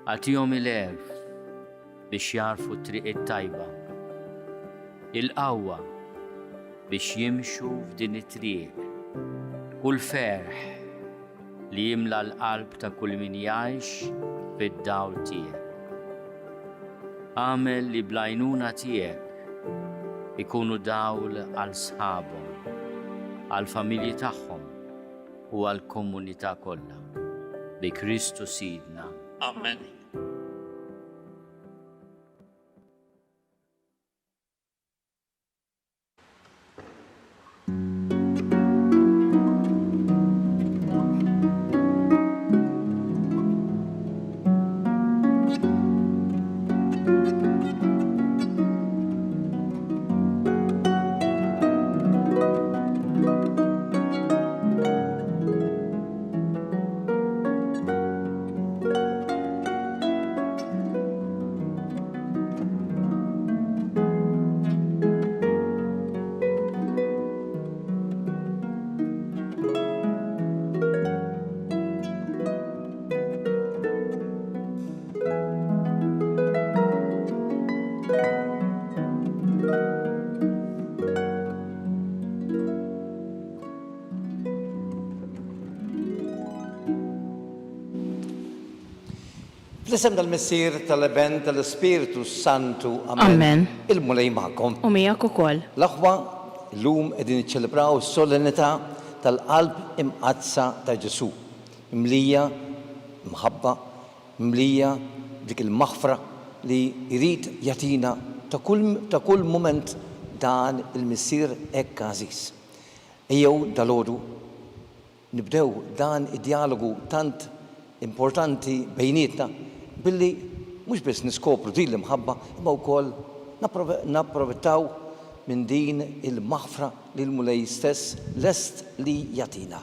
Għatihom il-erf biex jarfu t-triq it-tajba, il-qawwa biex jimxu f'din it-triq, kull ferħ li jimla l-qalb ta' kull min jgħix fid-dawl tiegħek. Għamel li bl-għajnuna tiegħek ikunu dawl għal sħabhom, għal familji tagħhom u għal komunità kollha. Bi Kristu Sidna. Amen. Fl-isem tal-Missir tal-Eben tal-Spiritu Santu, Amen. Il-mulej ma'kom. U miegħek ukoll. L-aħwa llum qegħdin niċċelebraw is-solennità tal-qalb imqazza ta' Ġesu. Mlija, mħabba, mlija dik il-maħfra li jrid jagħtina ta' kull mument dan il-Missier hekk għażiż. Ejjew dalgħodu nibdew dan id-dialogu tant importanti bejnietna billi mhux biss niskopru din l-imħabba imma wkoll napprofittaw minn din il-maħfra li l-mulej stess lest li jagħtina.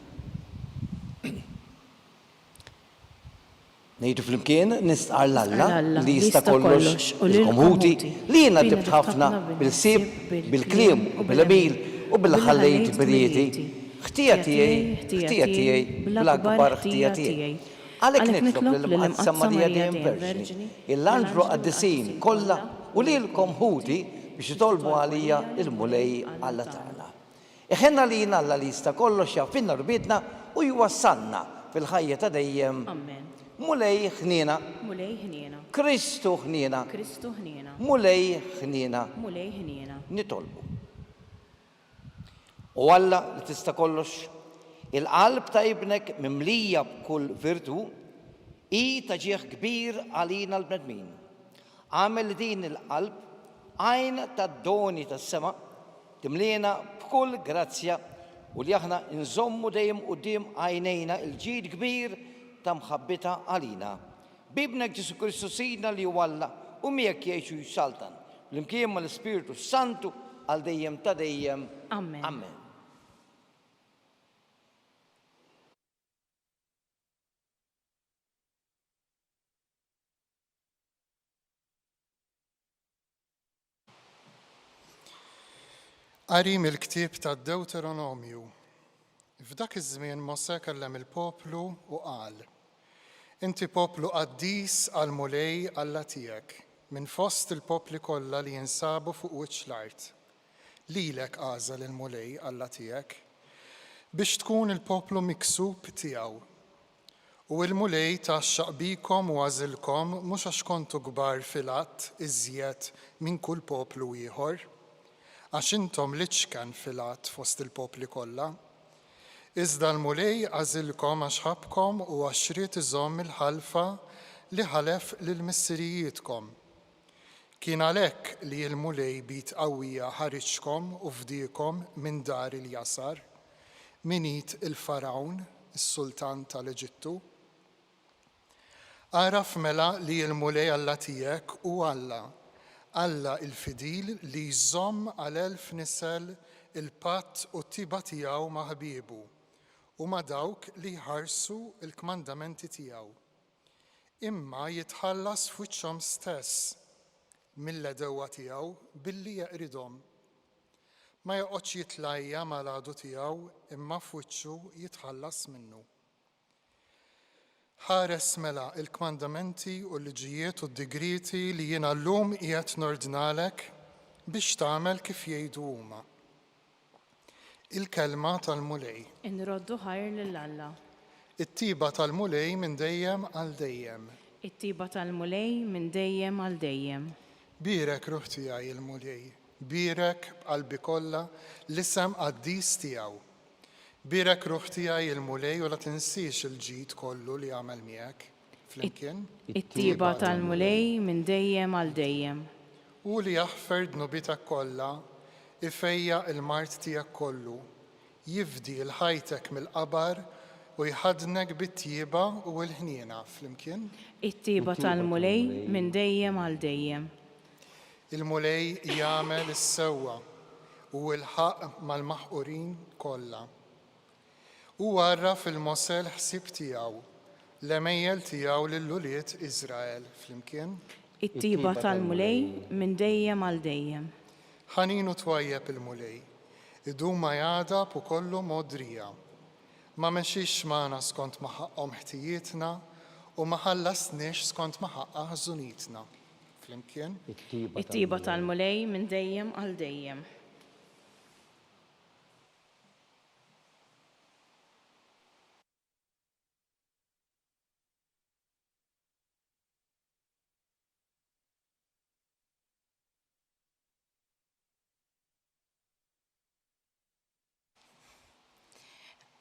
Ngħidu flimkien nistqar l-Alla li jista' kollox u l-komħuti li jiena dibt ħafna bil-sib, bil-kliem u bil-qbil u bil-ħallejt birjieti. Ħtija tiegħi bl-akbar ħtija tiegħi. Għalhekk nitlob lill-Imqazza Marija Dejjem Verġini, il-Anġlu Qaddisin kollha u lilkom ħuti biex jitolbu għalija il-mulej Alla tagħna. Iħenna lina Alla li jista' kollox jaffinna rbietna u jwassalna fil-ħajja ta' dejjem. Mulej ħniena. Mulej ħniena. Kristu ħniena. Kristu ħniena. Mulej ħniena. Mulej ħniena. Nitolbu. U Alla li tista' kollox, il-qalb ta' ibnek mimlija b'kull virtu i taġieħ kbir għalina l-bnedmin. Għamel din il-qalb għajn ta' doni ta' sema timlina b'kull grazzja u li aħna nżommu dejjem quddiem għajnejna il-ġid kbir ta' mħabbita għalina. Bibnek Ġesu Kristu Sidna li Alla u miegħek jgħixu jsaltan l-imkien mal-Ispiritu Santu għal dejjem ta' dejjem. Amen. Amen. Qari mill-ktieb tad-Deuteronomju. F'dak iż-żmien Mosè kellem il-poplu u qal: Inti poplu qaddis għal mulej Alla tiegħek minn fost il-popli kollha li jinsabu fuq wiċċ l-art. Lilek għażel il-mulej Alla tiegħek biex tkun il-poplu miksub tiegħu. U l-mulej taxxaq bikom u għażilkom mhux għax kontu kbar fil-att iżjed minn kull poplu ieħor, għax intom liċken fil-att fost il-popli kollha, iżda l-mulej għażilkom għax ħabkom u għax ried iżomm il-ħalfa li ħalef lill-missirijietkom. Kien għalhekk li l-mulej bit qawwija ħariġkom u fdiekom minn dar il-Jasar, minit il-Farawn, is-Sultan tal-Eġittu. Araf mela li l-mulej Alla tiegħek u Alla il-fidil li jżomm għal 1000 nisel il-patt u t-tiba tiegħu ma' ħbiebu u ma' dawk li jħarsu il-kmandamenti tiegħu. Imma jitħallas f'wiċċhom stess mill-edewwa tiegħu billi jeqridhom. Ma joqgħodx jitlajja mal-għadu tiegħu imma f'wiċċu jitħallas minnu. ħares mela il-kmandamenti u l-liġijiet u d-digriti li jiena llum qiegħed nordnalek biex tagħmel kif jgħidu huma. Il-kelma tal-mulej. Inroddu ħajr lill-Alla. It-tiba tal-mulej minn dejjem għal dejjem. It-tiba tal-mulej minn dejjem għal dejjem. Birek ruħ tiegħi il-mulej. Birek b'qalbi kollha l-isem qaddis tiegħu. Birek ruħ tiegħi il-mulej u la tinsix il-ġid kollu li għamel miegħek flimkien. It-tiba tal-mulej minn dejjem għal dejjem. U li jaħfer dnubitek kollha, ifejja il-mart tiegħek kollu, jifdi l-ħajtek mill-qabar u jħadnek bit-tjieba u l-ħniena flimkien. It-tiba tal-mulej minn dejjem għal dejjem. Il-mulej jagħmel is-sewwa u l-ħaq mal-maħqurin kollha. U għarra fil-mosel ħsieb tiegħu, l-emejjel tiegħu lill-uliet Iżrael flimkien. It-tiba tal-mulej minn dejjem għal dejjem. Ħaninu twajjeb il-mulej, idum ma jgħadab u kollu modrija. Ma mexix magħna skont ma ħaqqhom ħtijietna u ma ħallasniex skont ma ħaqqa ħżunitna. Flimkien? It-tiba tal-mulej minn dejjem għal dejjem.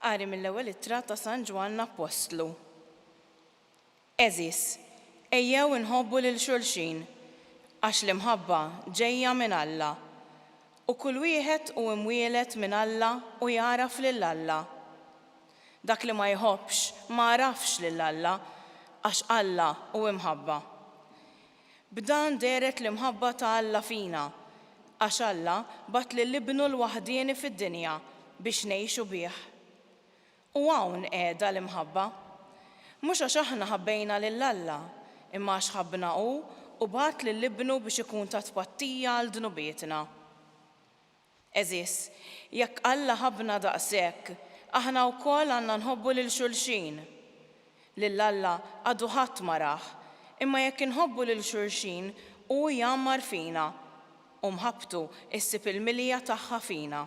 Qari mill-ewwel ittra ta' San Ġwanna Apostlu. Eżis, ejjew inħobbu lil xulxin, għax l-imħabba ġejja minn Alla, u kull wieħed hu imwieled minn Alla u jaraf lil Alla. Dak li ma jħobbx ma jarafx lil Alla, għax Alla hu imħabba. B'dan deret l-imħabba ta' Alla fina, għax Alla bat lill-ibnu l-waħdieni fid-dinja biex ngħixu bih. U hawn qiegħda l-imħabba. Mhux għax aħna ħabbejna lill-Alla, imma għax ħabbna u bat lill-ibnu biex ikun ta' tpattija għal dnubietna. Eżis, jekk Alla ħabbna daqshekk, aħna wkoll għandna nħobbu lil xulxin. Lill-Alla għadu ħadd ma rah, imma jekk inħobbu lil xulxin hu jammar fina u mħabbtu issib il-milja tagħha fina.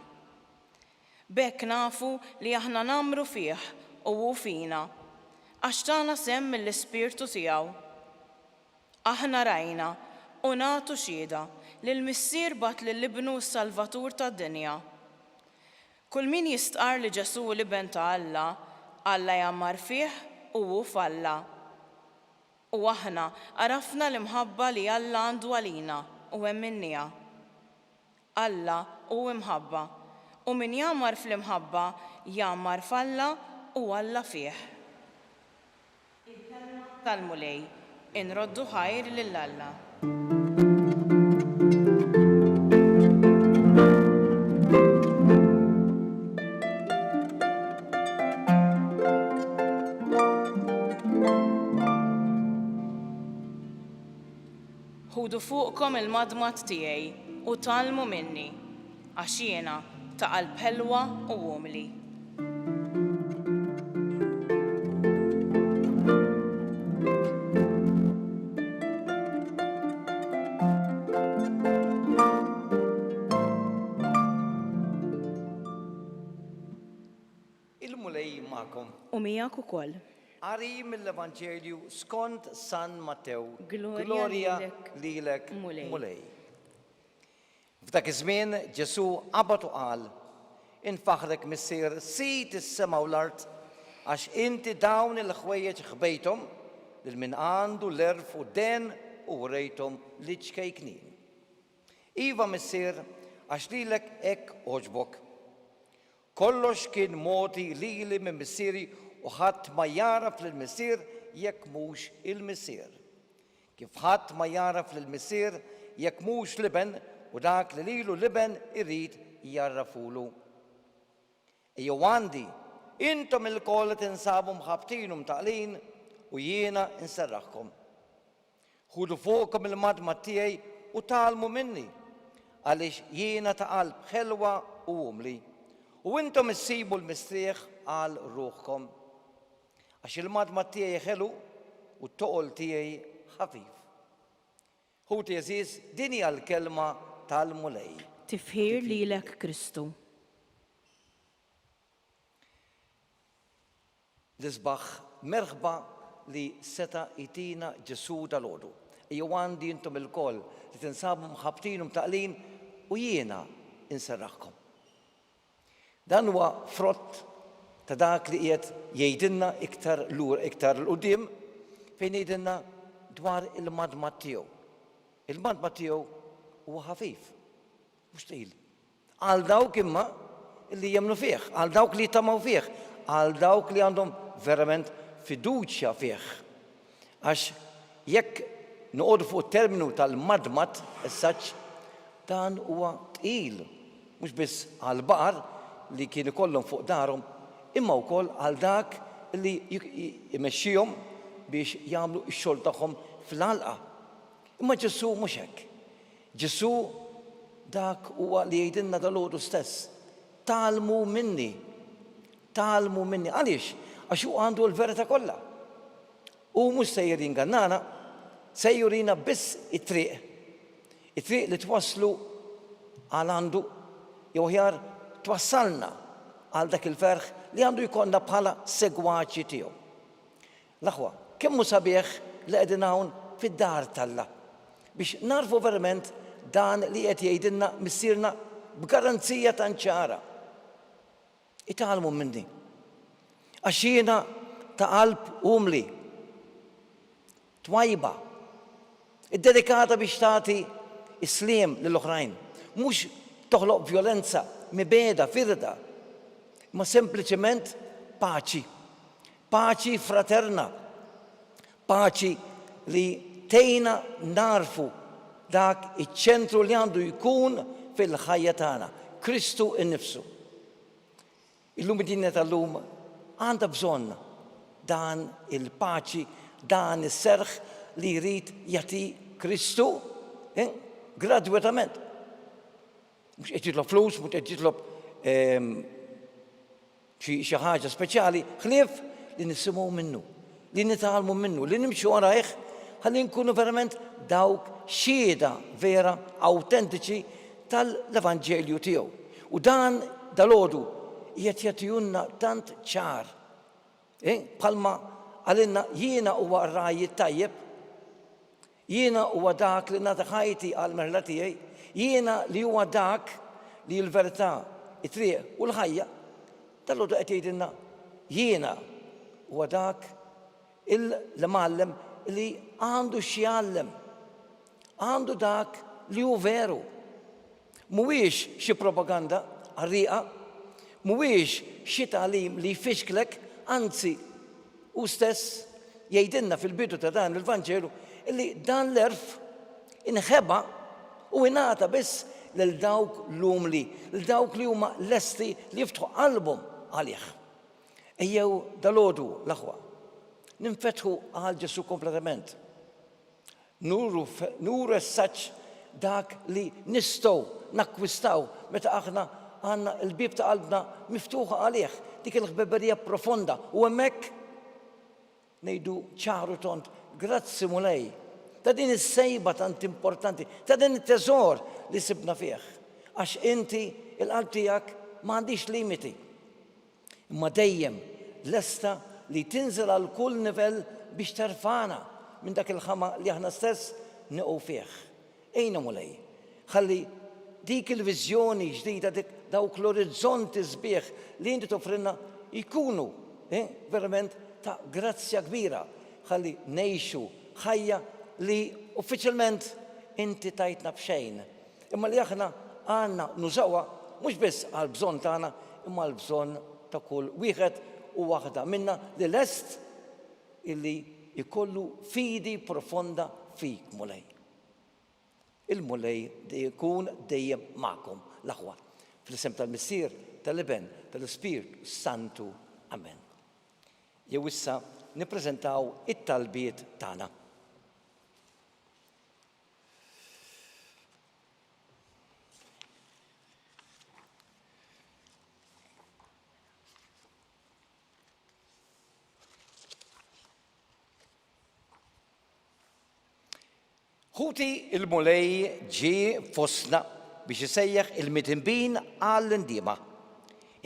B'hekk nafu li aħna namru fih u hu fina, għax tagħna semm mill-Ispirtu tiegħu. Aħna rajna u nagħtu xhieda li l-Missier bat lill-Ibnu s-Salvatur tad-dinja. Kull min jistqar li Ġesu l-Iben ta' Alla, Alla jammar fih u hu f'Alla. U aħna arafna l-imħabba li Alla għandu għalina u hemm minnija. Alla hu imħabba. U min jammar fl-imħabba, jammar f'Alla u Alla fih. Il-kelma tal-mulej, inroddu ħajr lill-Alla. Ħudu fuqkom il-madmat tiegħi u talmu minni, għax jiena ta' qalb ħelwa u umli. Il-mulej magħkom. U miegħek ukoll. Qari mill-Evanġelju skont San Mattew. Glorja lilek mulej. mulej. F'dak iż-żmien Ġesu qabad u qal: Infaħrek missier sit is-sema u l-art għax inti dawn il-ħwejjeġ ħbejthom lil min għandu l-erf u den u rejthom li ċkejknin. Iva missier għax lilek hekk oġbok. Kollox kien moti lili minn missieri u ħadd ma jaraf lill-missier jekk mhux il-missier. Kif ħadd ma jaraf lill-missier jekk mhux l-iben u dak li lilu l-iben irrid jarrafulu. Ejjew għandi, intom il-koll tinsabu mħabtin u mtaqlin u jiena inserraħkom. Ħudu fuqkom il-madma tiegħi u talmu minni, għaliex jiena ta' qalb ħelwa u umli. U intom issibu l-mistrieħ għal ruħkom. għax il-madma tiegħi ħelu u t-toqol tiegħi ħafif. Hu teżiż din hija l-kelma tal-mulej. Tifħir lilek Kristu. L-isbaħ merħba li seta itina Ġesu dal-għodu. Ejjew għandi intom il-koll li tinsabu mħabtin u mtaqlin u jiena inserraħkom. Dan huwa frott ta' dak li qiegħed jgħidilna iktar l-qudiem fejn jgħidilna dwar il-madma tiegħu. Il-madma tiegħu huwa ħafif, mhux tqil. Għal dawk imma li jemmnu fih, għal dawk li tamaw fih, għal dawk li għandhom verament fiduċja fih. Għax jekk noqogħdu fuq terminu tal-madmat as-saċ dan huwa tqil, mhux biss għal baqar li kien ikollhom fuq darhom, imma wkoll għal dak li jmexxihom biex jagħmlu x-xogħol tagħhom fl-għalqa. Imma Ġesu mhux hekk. Ġesu dak huwa li jgħidilna dal-għodu stess. Talmu minni. Talmu minni. Għaliex? Għax hu għandu l-verità kollha. U mhux se jingannana, se jurina biss it-triq. It-triq li twasslu għal għandu jew ħjar twassalna għal dak il-ferħ li għandu jkollna bħala segwaċi tiegħu. L-aħwa, kemm hu sabiħ li qegħdin hawn fid-dar tal-Alla biex narfu verament dan li qed jgħidilna missierna b'garanzija tant ċara. Italmu minni. Għax jiena ta' qalb umli, twajba, id-dedikata biex tagħti isliem lill-oħrajn, mhux toħloq violenza, mibeda, firda, ma sempliċement paċi. Paċi fraterna. Paċi li tejna narfu dak iċ-ċentru li għandu jkun fil-ħajja tagħna, Kristu innifsu. Illum id-dinja tal-lum għandha bżonn dan il-paċi, dan is-serħ li jrid jagħti Kristu gradwatament. Mhux qed jitlob flus, mhux qed jitlob xi ħaġa speċjali, ħlief li nisimgħu minnu, li nitgħallmu minnu, li nimxu warajh ħalli nkunu verament dawk xhieda vera awtentiċi tal-Evanġelju tiegħu. U dan dal-għodu qiegħed jagħtihunna tant ċar. Bħalma għalilna jiena huwa r-rajji tajjeb, jiena huwa dak li nagħti ħajti għall-merla tiegħi, jiena li huwa dak li l-verità, it-triq u l-ħajja, tal-għodu qed jgħidilna jiena huwa dak il-mallem li għandu x'jgħallem, għandu dak li hu veru. Mhuwiex xi propaganda għarrieqa, mhuwiex xi tagħlim li jfixklek, anzi hu stess jgħidilna fil-bidu ta' dan il-Vanġelu li dan l-erf inħeba u ingħata biss lil dawk l-umli, lil dawk li huma lesti li jiftħu qalbhom għalih. Ejjew dal-għodu l-aħwa ninfetħu għal Ġesu kompletament. Nuru essaċ dak li nistgħu nakkwistaw meta aħna għandna l-bib ta' qalbna miftuħa għalih, dik il-ħbeberija profonda u hemmhekk ngħidu ċaru tont, grazzi mulej, ta' din is-sejba tant importanti, ta' din it-teżor li sibna fih. Għax inti il-qalb tiegħek m'għandix limiti. Imma dejjem lesta li tinżel għal kull nivell biex terfana minn dak il-ħama li aħna stess neqgħu fih. Ejna mulej, ħalli dik il-viżjoni ġdida, dawk l-orizzonti sbieħ li inti toffrilna jkunu verament ta' grazzja kbira, ħalli ngħixu ħajja li uffiċjalment inti tajtna b'xejn. Imma li aħna għandna nużawha mhux biss għal bżonn tagħna, imma għal bżonn ta' kull wieħed u waħda minna li lest illi jkollu fidi profonda fik mulej. Il-mulej jkun dejjem magħkom l-aħwa. Fl-isem tal-Missier, tal-Iben, tal-Ispiritu Santu. Amen. Jew issa nippreżentaw it-talbiet tagħna. Ħuti il-mulej ġie fostna biex isejjaħ il-mitinbin għall-indiema.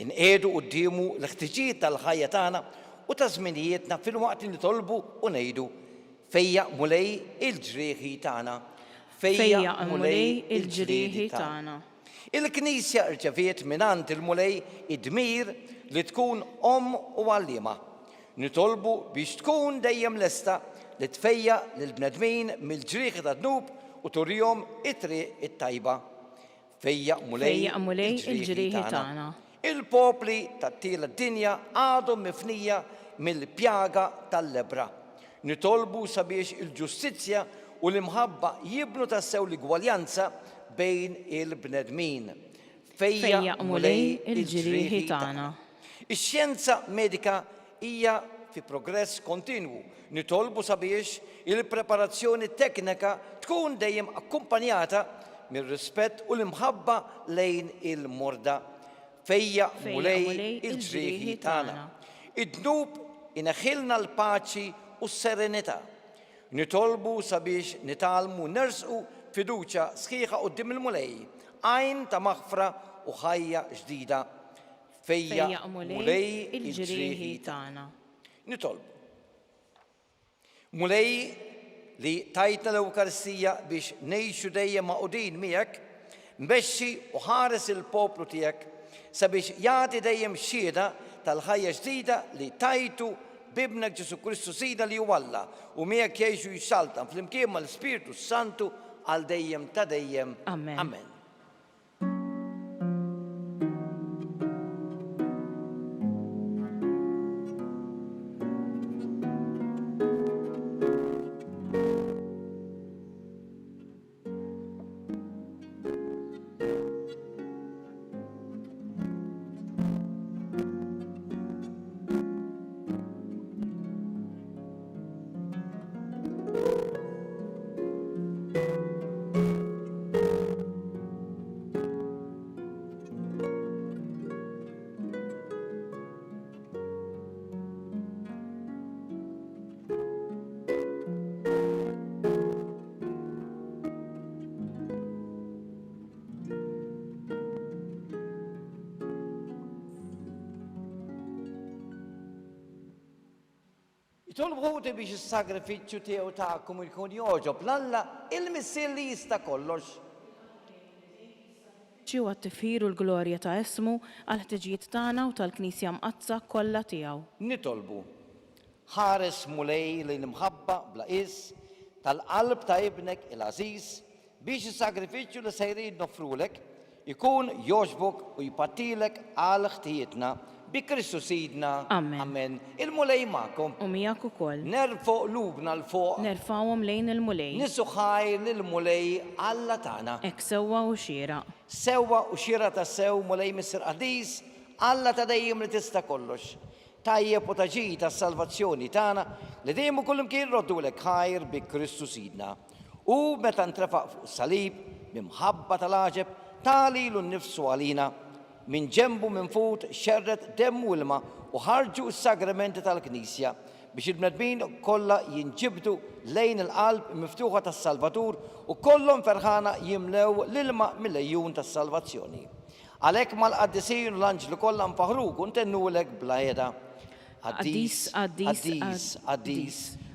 Inqedu qudiemu l-ħtiġijiet tal-ħajja tagħna u ta' żminijietna fil-waqt li nitolbu u ngħidu fejja mulej il-ġrieħi tagħna. Fejja mulej il-ġrieħi tagħna. Il-Knisja rċeviet minant il-mulej id-dmir li tkun u għallima. Nitolbu biex tkun dejjem lesta li tfejja lill-bnedmin mill-ġrieħi tad-dnub u turihom it-triq it-tajba. Fejja mulej il-ġrieħi tagħna. Il-popli tat-tiela d-dinja għadhom mifnija mill-pjaga tal-lebra. Nitolbu sabiex il-ġustizzja u l-imħabba jibnu tassew l-igwaljanza bejn il-bnedmin. Fejja mulej il-ġrieħi tagħna. Ix-xjenza medika hija fi progress kontinwu. Nitolbu sabiex il-preparazzjoni teknika tkun dejjem akkumpanjata mir-rispett u l-imħabba lejn il-morda. Fejja mulej il-ġrieħi tagħna. Id-dnub ineħħilna l-paċi u s-serenità. Nitolbu sabiex nitalmu nersqu fiduċja sħiħa quddiem il-mulej, għajn ta' maħfra u ħajja ġdida. Fejja mulej il-ġrieħi tagħna. Nitolbu. Mulej li tajtna l-Ewkaristija biex ngħixu dejjem maqudin miegħek, mmexxi u ħares il-poplu tiegħek sabiex jagħti dejjem xhieda tal-ħajja ġdida li tajtu bibnek Ġesu Kristu Sidna li huwa Alla u miegħek jgħixu jixxaltan flimkien mal-Ispiritu Santu għal dejjem ta' dejjem. Amen. Jitolbu ħuti biex is-sagrifiċċju tiegħu tagħkom ikun jogħġob l-Alla il-missier li jista' kollox. Ġew għat-tifħir u l-glorja ta' ismu għal ħtiġijiet tagħna u tal-Knisja mqazza kollha tiegħu. Nitolbu ħares mulej li nimħabba bla qis tal-qalb ta' ibnek il-Aziz biex is-sagrifiċċju li sejrin nofrulek ikun jogħġbok u jpattilek għal ħtijietna bi Kristu Sidna. Amen. Il-mulej magħkom. U miegħek ukoll. Nerfgħu qlubna l fuq. Nerfgħuhom lejn il-mulej. Nisu ħajr lill-mulej Alla tagħna. Hekk sewwa u xieraq. Sewwa u xieraq ta' sew mulej Mister Qadis, Alla ta' dejjem li tista' kollox. Tajjeb u taġi tas-salvazzjoni tagħna li dejjem ukoll imkien roddulek ħajr bi Kristu Sidna. U meta ntrefaq fuq salib b'imħabba tal-għaġeb talilu nnifsu għalina. Min ġembu minn fut xerret demm u ilma u ħarġu s-sagramenti tal-Knisja biex il-bnedmin kollha jinġibdu lejn il-qalb miftuħa tas-Salvatur u kollhom ferħana jimlew l-ilma mill-ejjun tas-salvazzjoni. Għalhekk mal-qaddisin u l-anġlu kollha nfaħruk u ntennulek bla qiegħda. Qaddis,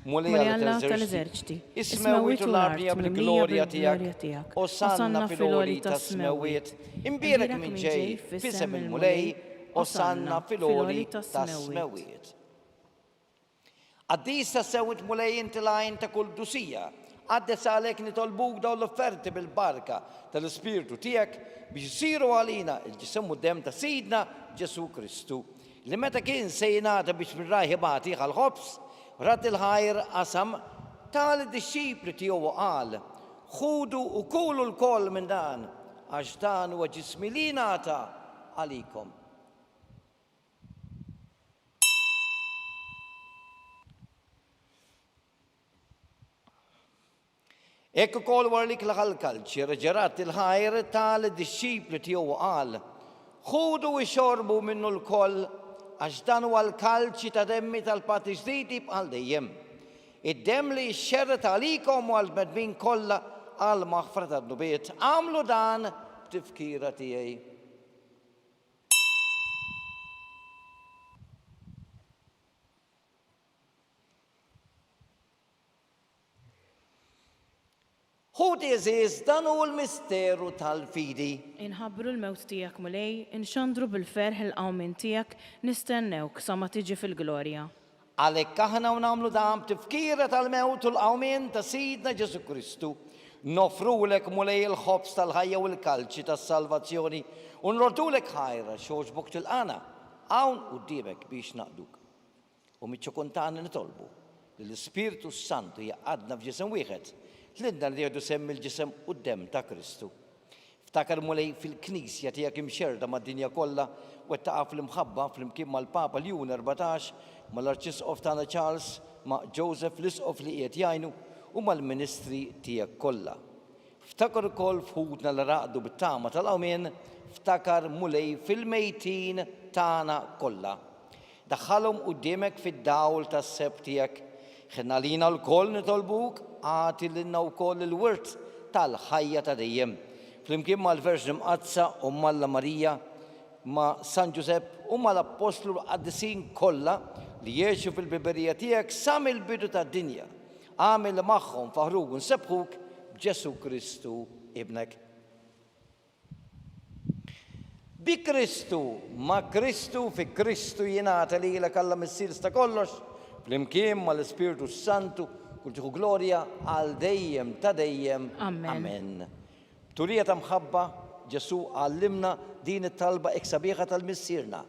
mulej Alla tal-eżerċiti, ismewwiet u l-arja bil-glorja tiegħek, osanna fil-għoli tas-smewwiet, imbierek minn ġej fisem il-mulej, osanna fil-għoli tas-smewwiet. Qaddis tas-sewwiet mulej inti lajn ta' kull dusija, għaddes għalhekk nitolbuk dawn l-offerti bil-barka tal-Ispiritu tiegħek biex isiru għalina il-ġisem u d-dem ta' Sidna Ġesu Kristu, li meta kien se jingħata biex mir-raħibati għal-ħobs, rat il-ħajr qasam tal-disċipli tiegħu qal, ħudu u kulu l-koll minn dan, għax dan huwa ġismi li ngħata għalikom. Ekku ukoll warlik l-ħalkalċi reġerat il-ħajr tal-disċipli tiegħu qal, ħudu u xorbu minnu l-koll għax dan huwa l-kalċi ta' demmi tal-pati ġdidi bħal dejjem. id-dem li xxerret għalikom u għal-medmin kollha għal-maħfra tad-nubiet. Għamlu dan b'tifkira tiegħi. Ħud eżiż dan hu l-misteru tal-fidi. Inħabbru l-mewt tiegħek mulej, inxandru bil-ferħ il-qawmin tiegħek, nistennewk sa ma tiġi fil-glorja. Għalhekk aħna nagħmlu dan b'tifkira tal-mewt u l-qawmien ta' Sidna Ġesu Kristu. Nofrulek mulej il-ħobs tal-ħajja u l-kalċi tas-salvazzjoni u nrordulek ħajra xogħġbok tilqana hawn qudiebek biex naqduk. U miċ-ċokuntani nitolbu li l-Ispiritu Santu jaqgħadna f'ġisem wieħed tlidna li jgħidu semmi l-ġisem u d-dem ta' Kristu. Ftakar mulej fil-Knisja tiegħek imxerda mad-dinja kollha u taqa' fl-imħabba fl-imkien mal-Papa Ljun 14 mal-Arċisqof tagħna Charles ma' Joseph l-Isqof li qiegħed jgħinu u mal-ministri tiegħek kollha. Ftakar ukoll f'ħudna li raqdu bit-tama tal-qawmien, ftakar mulej fil-mejtin tagħna kollha. Daħħalhom quddiemek fid-dawl tas-seb tiegħek. Ħinna lina l-koll nitolbuk għati l-inna u koll il-wirt tal-ħajja ta' dejjem. Flimkien mal-Verġni Mqazza u Malla Marija, ma' San Giuseppe u mal-Apostlu qaddisin kollha li jgħixu fil-biberija tiegħek sa mill-bidu tad-dinja. Għamil magħhom faħruk u nsebħuk b'Ġesu Kristu ibnek. Bi Kristu, ma' Kristu, fi Kristu jingħata lilek Alla missier ta' kollox, flimkien mal-Ispiritu Santu, kull tieħu glorja għal dejjem ta' dejjem. Amen. Turija ta' mħabba Ġesu għallimna din it-talba hekk sabiħa tal-missierna.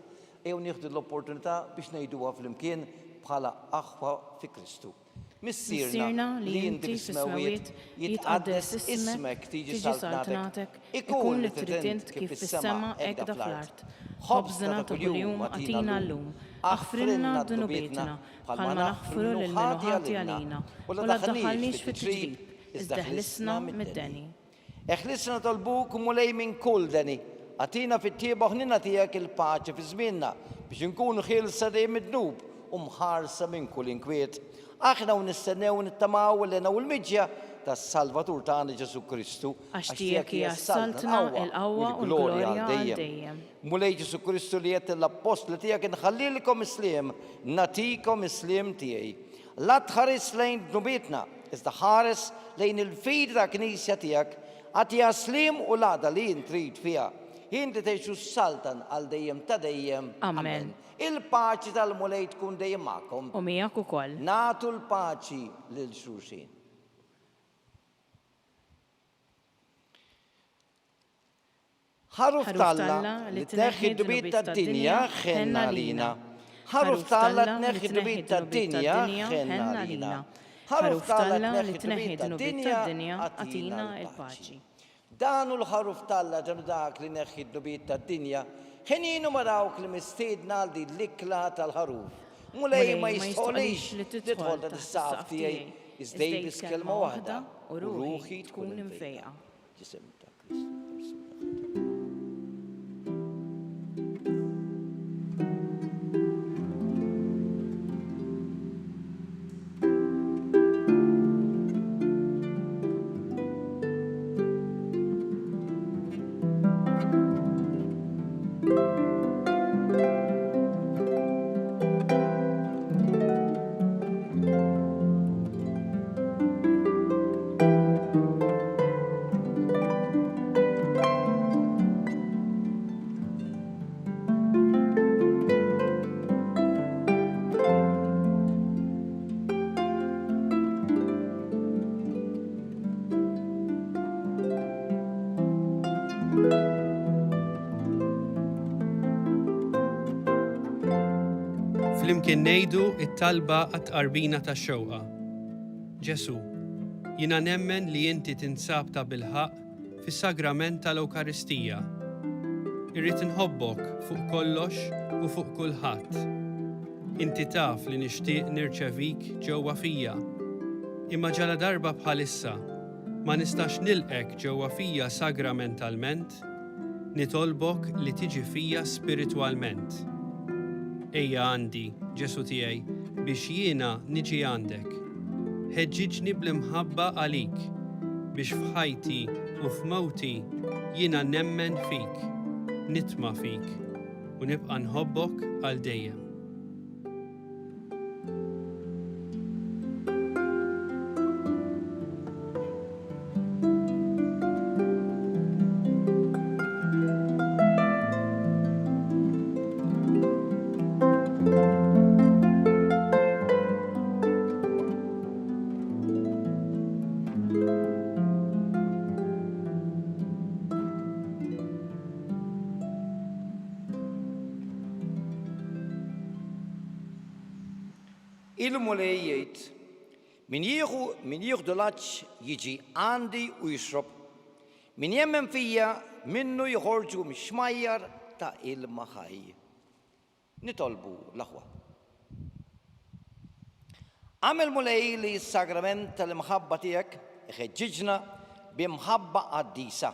Ejjew nieħdu l-opportunità biex ngħiduha flimkien bħala aħwa fi Kristu. Missierna li inti fis-smawiet jitqaddes ismek tiġi saltnatek, ikun li trid kif fis-sema hekk da fl-art. Ħobżna ta' kuljum għatina llum, aħfrilna dunubietna bħalma naħfru lil min ħati għalina u la tdaħħalniex fit-tġdid, iżda ħlisna mid-deni. Eħlisna tolbuk mulej minn kull deni, għatina fit-tieba ħnina tiegħek il-paċi fi żmienna biex inkunu ħielsa dejjem id-dnub u mħarsa minn kull inkwiet. Aħna u nistennew nittamaw l-lena u l-miġja tas-Salvatur tagħna Ġesu Kristu għax tiegħek hija s-saltna, il-qawwa u l-glorja għal-dejjem. Mulej Ġesu Kristu li qed l-apostli tiegħek inħallilkom isliem, natikom isliem tiegħi. La tħares lejn dnubietna, iżda ħares lejn il-fidi ta' Knisja tiegħek, għatija slim u l-għada li intrid fiha. Inti tgħixu s-saltan għal dejjem ta' dejjem. Amen. Il-paċi tal-mulej tkun dejjem magħkom. U miegħek ukoll. Nagħtu l-paċi lil xulxin. Ħaruf Talla li tneħħi d-dubiet tad-dinja ħenna lina. Ħaruf Talla tneħħi d-dubiet tad-dinja ħenna lina. Ħaruf Talla li tneħħi d-dubiet tad-dinja għatina il-paċi. Dan u l-ħaruf Talla ġanu dak li neħħi d-dubiet tad-dinja ħeninu ma dawk li mistiedna għal din l-ikla tal-ħaruf. Mulej ma jistħolix li tidħol ta' s-saf tiegħi iżdej bis kelma waħda u ruħi tkun imfejqa. Ġisem ta' Kristu. Flimkien ngħidu it-talba għat-qarbina tax-xewqa. Ġesu, jiena nemmen li inti tinsab ta' bilħaq fis-sagrament tal-Ewkaristija. Irrid inħobbok fuq kollox u fuq kulħadd. Inti taf li nixtieq nirċevik ġewwa fija. Imma ġala darba bħalissa ma nistax nilqek ġewwa fija sagramentalment, nitolbok li tiġi fija spiritwalment. Ejja għandi, Ġesu tiegħi, biex jiena niġi għandek. ħeġġiġni bl-imħabba għalik biex f'ħajti u f'mowti jiena nemmen fik, nitma' fik u nibqa' nħobbok għal dejjem. Il-mulej jgħid, min jieħdu laċ jiġi għandi u jixrob, min jemmen fija minnu jħorġu mix-xmajjar ta' ilma ħaj. Nitolbu l-aħwa. Għamel mulej li s-sagrament tal-imħabba tiegħek iħeġġiġna b'imħabba qaddisa.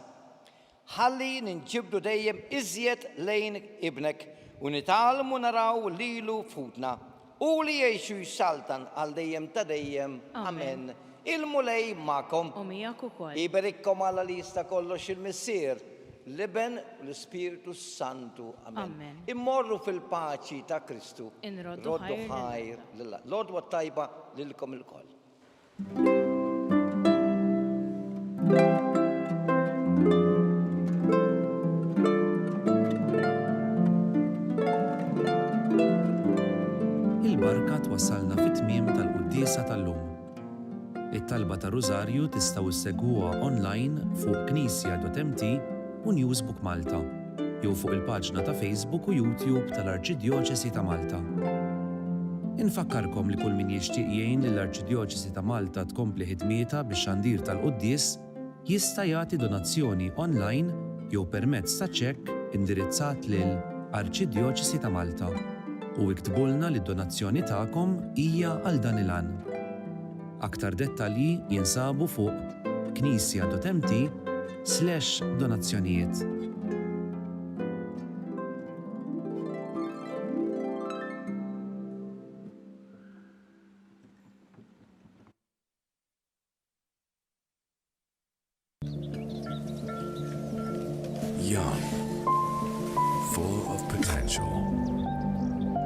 Ħalli ninġibdu dejjem iżjed lejn ibnek u nitalmu naraw lilu futna. U li jiexu jsaltan għal dejjem ta' dejjem. Amen. Il-mulej ma'kom. U miegħek ukoll. Iberikkom Alla li jista' kollox il-Missier, l-Iben u l-Ispiritu Santu. Amen. Immorru fil-paċi ta' Kristu. Inroddu ħajr lillah. L-Ordwa tajba lilkom il-koll. Il-barka twassalna fit-tmiem tal-quddiesa tal-lum. It-talba ta' Rużarju tistgħu issegwuha online fuq Knisja.mt u Newsbook Malta, jew fuq il-paġna ta' Facebook u YouTube tal-Arċidjoċesi ta' Malta. Infakkarkom li kull min jixtieq jgħin lill-Arċidjoċesi ta' Malta tkompli ħidmietha bix-xandir tal-quddies jista' jagħti donazzjoni online jew permezz ta' ċekk indirizzat lil Arċidjoċesi ta' Malta. U iktbulna li d-donazzjoni tagħkom hija għal dan il-għan. Aktar dettalji jinsabu fuq knisja.mt/donazzjonijiet. Young, full of potential.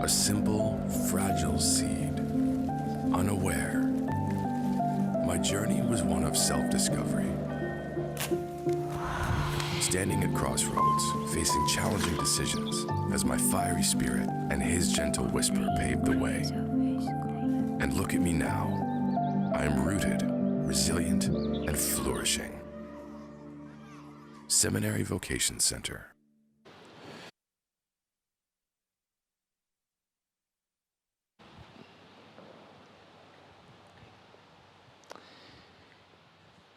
A simple, fragile seed, unaware. My journey was one of self-discovery. Standing at crossroads, facing challenging decisions, as my fiery spirit and his gentle whisper paved the way. And look at me now. I am rooted, resilient, and flourishing. Seminary Vocation Center.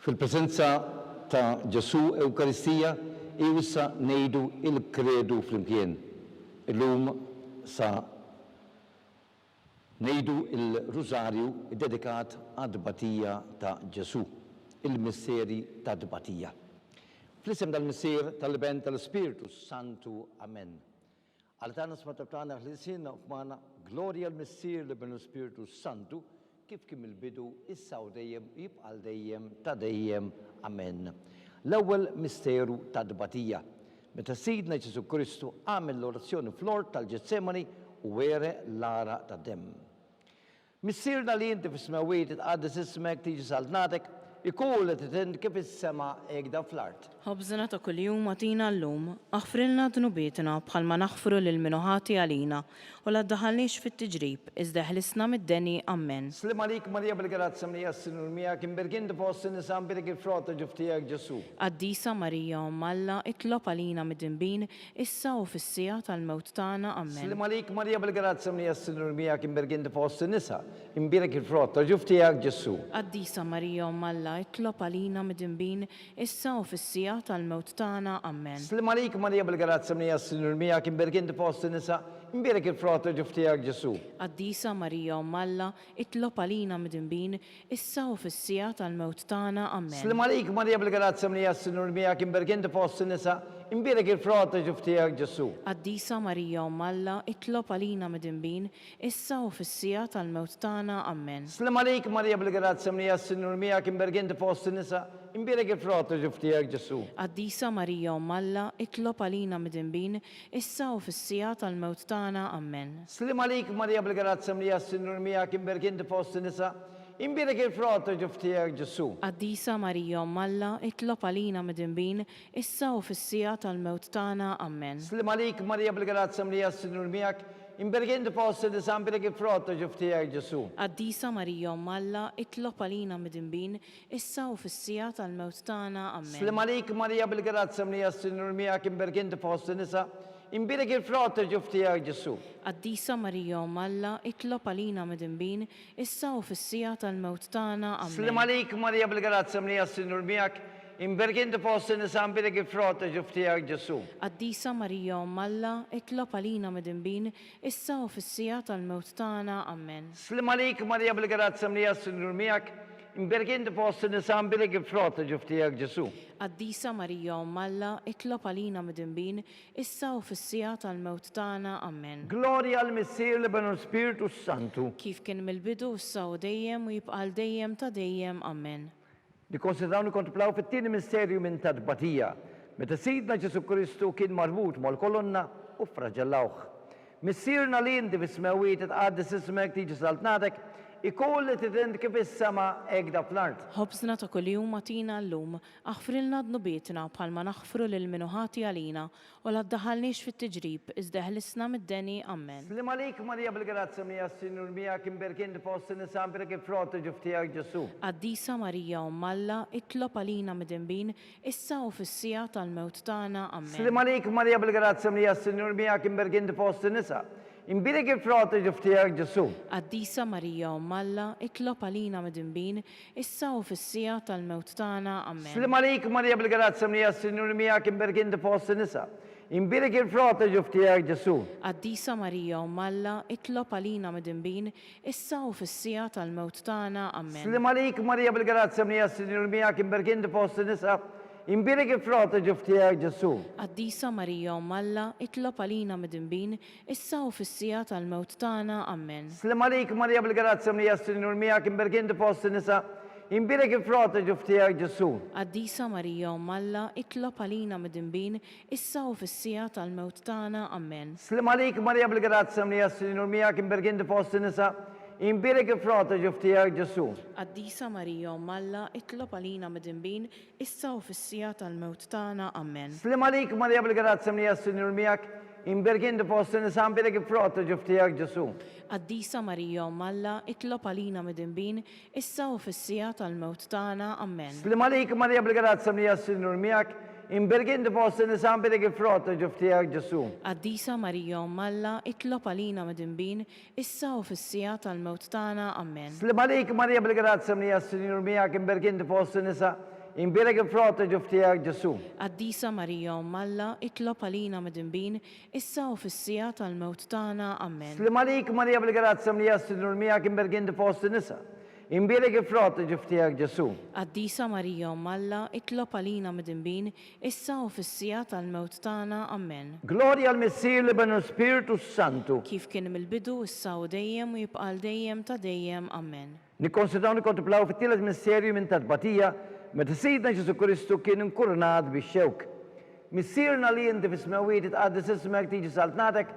Fil-presenza ta' Ġesu Ewkaristija, iwsa nejdu il-kredu flimkien. Illum sa nejdu il-Rużarju dedikat għad-dbatija ta' Ġesu, il-misseri ta' dbatija. Fl-isem tal-missier tal-Iben tal-Spiritu Santu. Amen. Għal-tana smatabtana ħlisina f'mana Gloria l-missier l-Iben l-Spiritu Santu, kif kim il-bidu issa u dejjem jibqal dejjem ta' dejjem. Amen. L-ewwel misteru ta' dbatija. Meta Sidna Ġesu Kristu għamel l-orazzjoni fl-ort tal-Ġetsemani u were l-ara ta' dem. Missierna li inti fis-smawiet tqaddis ismek tiġi saltnatek, ikun li titend kif is-sema egda fl-art. Ħobżna ta' kuljum għatina llum, aħfrilna dnubietna bħalma naħfru lil minuħati għalina u la ddaħalniex fit-tiġrib, iżda ħlisna mid-deni. Amen. Slim għalik Marija bil-grazza mnija s-sinur mijak imbergin fost nisam birek il-frota ġuftijak Ġesu. Qaddisa Marija Alla, itlob għalina mid-dinbin, issa u fis-sija tal-mewt tagħna. Amen. Slim għalik Marija bil-grazza mnija s-sinur mijak imbergin fost nisa imbirek il-frota ġuftijak Ġesu. Qaddisa Marija Alla, itlob għalina mid-dinbin, issa u fis-sija tal-mewt tagħna. Amen. Slim għalik Marija bil-grazza mnija s-sinur mijak imbergin fost nisa imbirek il-frota ġuftijak Ġesu. Qaddisa Marija Alla, itlob għalina mid-dinbin, issa u fis-sija tal-mewt tagħna. Amen. Slim għalik Marija bil-grazza mnija s-sinur mijak imbergin fost nisa imbirek il-frott ġuftijak Ġesu. Qaddisa Marija Umm Alla, itlob għalina midinbin, issa u fis-sija tal-mewt tagħna. Amen. Slim għalik Marija bil-grazza mnija s-sinur mijak imbergin fost nisa, imbirek il-frott ġuftijak Ġesu. Qaddisa Marija Umm Alla, itlob għalina midinbin, issa u fis-sija tal-mewt tagħna. Amen. Slim għalik Marija bil-grazza mnija s-sinur mijak imbergin fost nisa, imbirek il-frott ġuftijak Ġesu. Qaddisa Marija Umm Alla, itlob għalina midinbin, issa u fis-sija tal-mewt tagħna. Amen. Slim għalik Marija bil-grazza mnija s-sinur mijak, imbergin fost nisa, imbirek il-frott ġuftijak Ġesu. Qaddisa Marija Umm Alla, itlob għalina midinbin, issa u fis-sija tal-mewt tagħna. Amen. Slim għalik Marija bil-grazza mnija s-sinur mijak imbergin fost nisa, imbirek il-frott ġuftijak Ġesu. Qaddisa Marija Umm Alla, itlob għalina midinbin, issa u fis-sija tal-mewt tagħna. Slim Amen. għalik Marija bil-grazza mnija s-sinur mijak, imbergin fost nisa, imbirek il-frott ġuftijak Ġesu. Qaddisa Marija Umm Alla, itlob għalina midinbin, issa u fis-sija tal-mewt tagħna. Amen. Slim għalik Marija bil-grazza mnija s-sinur mijak, imbergin fost nisa, imbirek il-frott ġuftijak Ġesu. Qaddisa Marija Umm Alla, itlob għalina midinbin, issa u fis-sija tal-mewt tagħna. Amen. Gloria al Missir li benu Spiritu Santu. Kif kien mill-bidu issa u dejjem u jibqa' dejjem ta' dejjem. Amen. Nikonsidraw nikontemplaw fit-tieni misterju minn tadbatija, meta Sidna Ġesu Kristu kien marbut mal-kolonna u fraġellawh. Missirna li inti fis-smewiet tqaddis ismek tiġi saltnatek, ikolli tidend kif is-sema egda fl-art. Ħobżna ta' kuljum matina llum, aħfrilna dnubietna bħalma naħfru lil minuħati għalina u la ddaħħalniex fit-tiġrib, iżda ħlisna mid-deni. Amen. Slim għalik Marija bil-grazza mija s-sinur mijak imbergin fost nisa, imbirek il-frott ġuftijak Ġesu. Qaddisa Marija Umm Alla, itlob għalina midinbin, issa u fis-sija tal-mewt tagħna. Amen. Slim għalik Marija bil-grazza mija s-sinur mijak imbergin fost nisa, imbirek il-frott ġuftijak Ġesu. Qaddisa Marija Umm Alla, itlob għalina midinbin, issa u fis-sija tal-mewt tagħna. Amen. Slim għalik Marija bil-grazza mija s-sinur mijak imbergin fost nisa, imbirek il-frott ġuftijak Ġesu. Qaddisa Marija Umm Alla, itlob għalina midinbin, issa u fis-sija tal-mewt tagħna. Amen. Slim għalik Marija bil-grazza mija s-sinur mijak imbergin fost nisa, imbirek il-frott ġuftijak Ġesu. Qaddisa Marija Umm Alla, itlob għalina midinbin, issa u fis-sija tal-mewt tagħna. Amen. Slim għalik Marija bil-grazza mija s-sinur mijak imbergin fost nisa, imbirek il-frott ġuftijak Ġesu. Qaddisa Marija Umm Alla, itlob għalina midinbin, issa u fis-sija tal-mewt tagħna. Amen. Slim għalik Marija bil-grazza mija s-sinur mijak imbergin fost nisa, imbirek il-frott ġuftijak Ġesu. Qaddisa Marija Umm Alla, itlob għalina midinbin, issa u fis-sija tal-mewt tagħna. Amen. Slim għalik Marija bil-grazza mija s-sinur mijak, imbergin fost nisa, imbirek il-frott ġuftijak Ġesu. Qaddisa Marija Umm Alla, itlob għalina midinbin, issa u fis-sija tal-mewt tagħna. Amen. Slim għalik Marija bil-grazza mija s-sinur mijak, imbergin fost nisa, imbirek il-frott ġuftijak Ġesu. Qaddisa Marija Umm Alla, itlob għalina midinbin, issa u fis-sija tal-mewt tagħna. Amen. Slim għalik Marija bil-grazza mija s-sinur mijak, imbergin fost nisa, imbirek il-frott ġuftijak Ġesu. Qaddisa Marija Umm Alla, itlob għalina midinbin, issa u fis-sija tal-mewt tagħna. Amen. Slim għalik Marija bil-grazza mija s-sinur mijak, imbergin fost nisa, imbirek il-frott ġuftijak Ġesu. Qaddisa Marija Umm Alla, itlob għalina midinbin, issa u fis-sija tal-mewt tagħna. Amen. Gloria al Missir li benu Spiritu Santu. Kif kien mill-bidu issa u dejjem u jibqa' dejjem ta' dejjem. Amen. Nikkonsidraw nikontemplaw fit-tielet misterju minn tadbatija, meta Sidna Ġesu Kristu kien inkurunat bix-xewk. Missirna li inti fis-smewiet tqaddis ismek tiġi saltnatek,